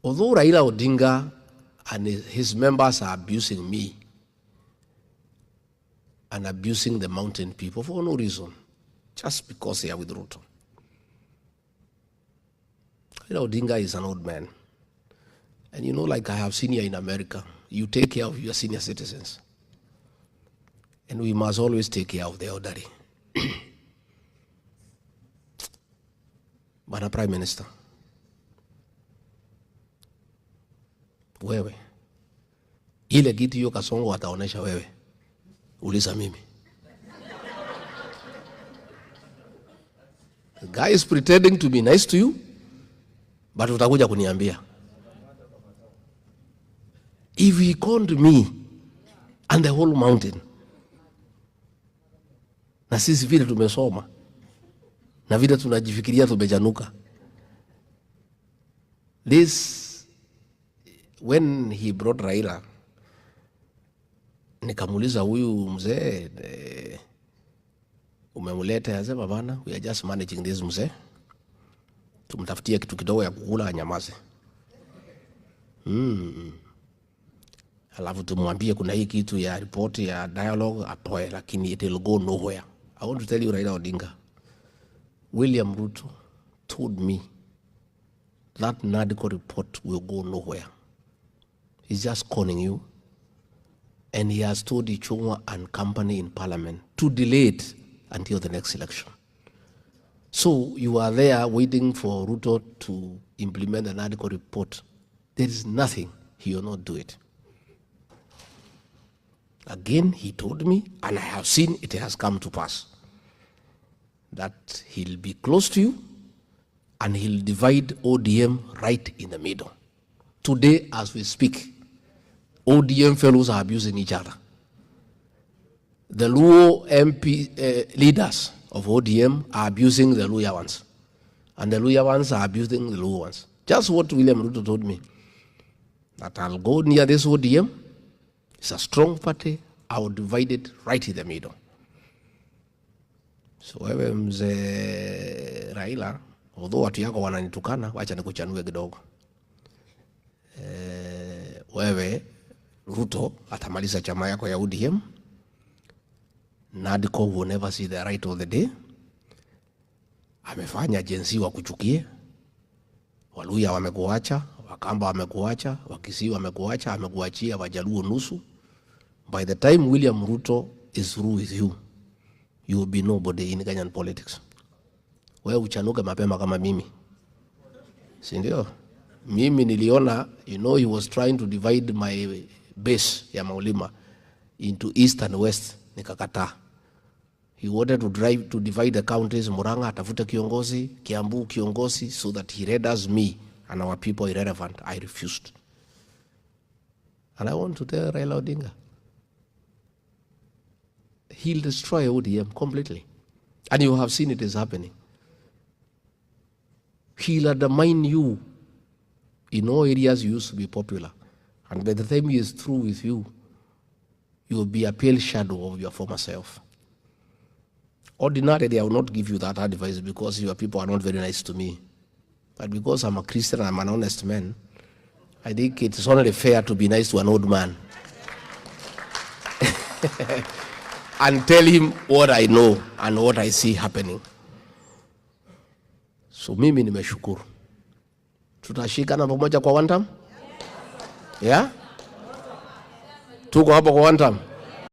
Although Raila Odinga and his members are abusing me and abusing the mountain people for no reason, just because they are with Ruto. Raila Odinga is an old man. And you know, like I have seen here in America, you take care of your senior citizens. And we must always take care of the elderly. Bwana Prime Minister, wewe, ile kitu hiyo Kasongo wataonesha wewe, uliza mimi. The guy is pretending to be nice to you, but utakuja kuniambia. If he conned me and the whole mountain, na sisi vile tumesoma, na vile tunajifikiria tumejanuka. This, when he brought Raila, nikamuuliza huyu mzee, umemuleta, asema bana, we are just managing this mzee. Tumtafutie kitu kidogo ya kukula anyamaze. Alafu tumwambie kuna hii kitu ya report ya dialogue atoe, lakini it will go nowhere. I want to tell you, Raila Odinga, William Ruto told me that medical report will go nowhere. He's just conning you. And he has told Ichung'wa and company in parliament to delay it until the next election. So you are there waiting for Ruto to implement the medical report. There is nothing, he will not do it. Again, he told me, and I have seen it has come to pass, that he'll be close to you and he'll divide ODM right in the middle. Today, as we speak, ODM fellows are abusing each other. The Luo MP leaders of ODM are abusing the Luya ones, and the Luya ones are abusing the Luo ones. Just what William Ruto told me, that I'll go near this ODM, it's a strong party, I will divide it right in the middle. So wewe mzee Raila, although watu yako wananitukana, wacha nikuchanue kidogo. Wewe Ruto atamaliza chama yako ya ODM. Nadiko will never see the right of the day. Amefanya jinsi wa kuchukie. Waluya wamekuacha, Wakamba wamekuacha, Wakisii wamekuacha, amekuachia Wajaluo nusu. By the time William Ruto is through with you, you will be nobody in Kenyan politics. Wewe uchanuke mapema kama mimi. Si ndio? Mimi niliona, you know, he was trying to divide my base ya Maulima into east and west. Nikakataa. He wanted to divide the counties, Murang'a atafute kiongozi, Kiambu kiongozi, so that he renders me and our people irrelevant. I refused. And I want to tell Raila Odinga, he'll destroy ODM completely. And you have seen it is happening. He'll undermine you in all areas you used to be popular. And by the time he is through with you, you will be a pale shadow of your former self. Ordinarily, I will not give you that advice because your people are not very nice to me. But because I'm a Christian and I'm an honest man, I think it's only fair to be nice to an old man. And tell him what I know and what I see happening. So mimi nimeshukuru. Tutashikana pamoja kwa one time? Yeah? Tuko hapo kwa one time?